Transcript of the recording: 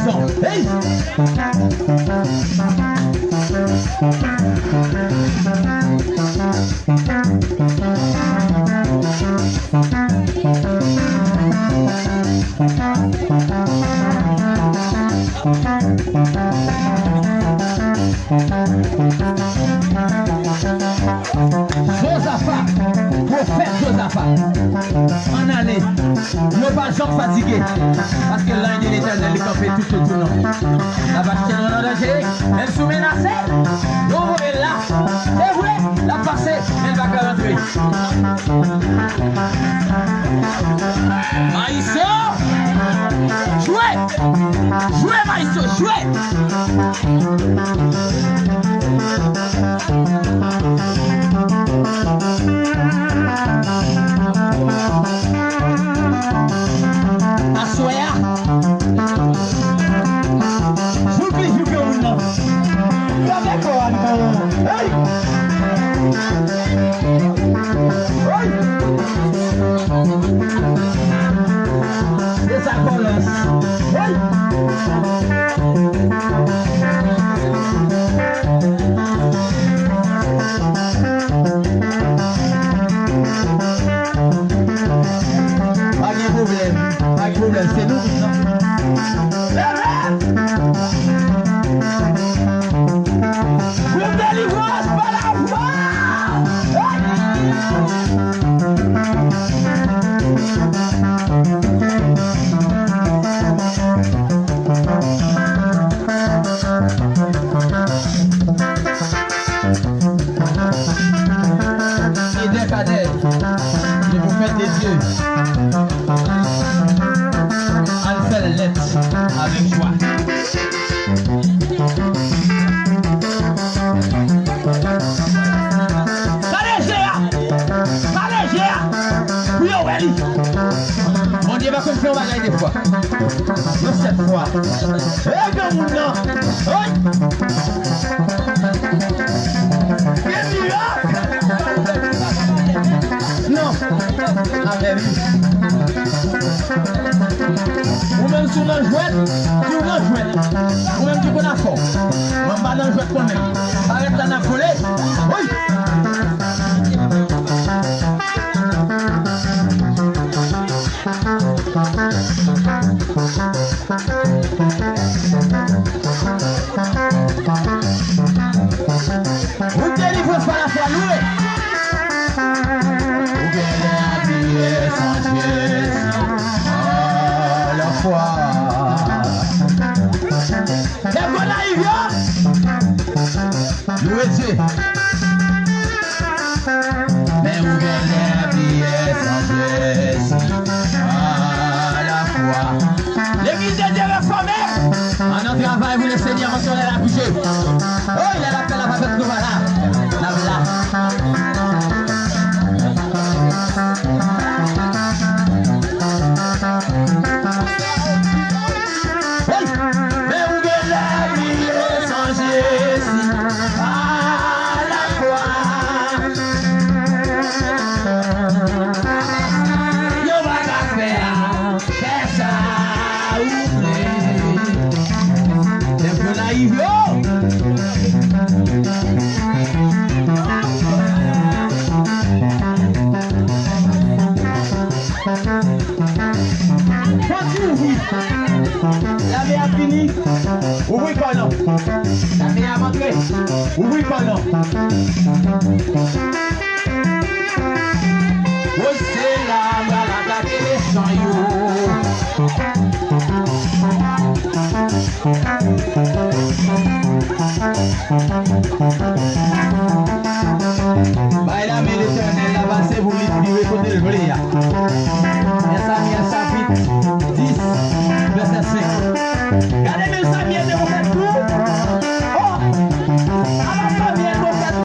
puissant. Hey! Josaphat, prophète Josaphat, en année, ne pas jamais fatigué, parce que l'un de l'éternel est campé tout autour. La vache qui est en danger, elle sous menacée, l'eau est là, c'est vrai, la passée, elle va rentrer. Maïsso, jouez, jouez Maïsso, jouez. Assoya. J'oublie ou non. Avec quoi? Hey! Hey! C'est sa colonne. Hey! Pas de problème, c'est nous, non? Une délivrance par la foi! Et des cadets, je vous fais des dieux. Avec joie. Mon Dieu va confier au bagage des fois. De cette fois. Eh bien, mon nom. Oui. Non. Avec lui. Ou même sur la jouette, sur la jouette. Ou même du bon affort. On va dans la jouette quand même. Arrête d'en affoler. Oui. Vous délivrez par la foi louée. Vous guérez habillé sans Jésus. La foi. C'est bon arrive. Louez Dieu. Mais vous guérez habillé sans Jésus. La foi. L'église de Dieu réformée. En notre travail, vous le Seigneur, on s'en est la coucher. Oh, il a l'appel à la fête nous voilà. La voilà. Mais où est la vie sans Jésus? À la foi. Yo va la faire ça ouvrir. C'est pour naïf yo. La vie a fini. Ouvri quoi non? La vie a rentré. Ouvri quoi non? Oh c'est là, la gâter les champs yo. Bah la main l'éternel là-bas c'est vous l'esprit côté le blé.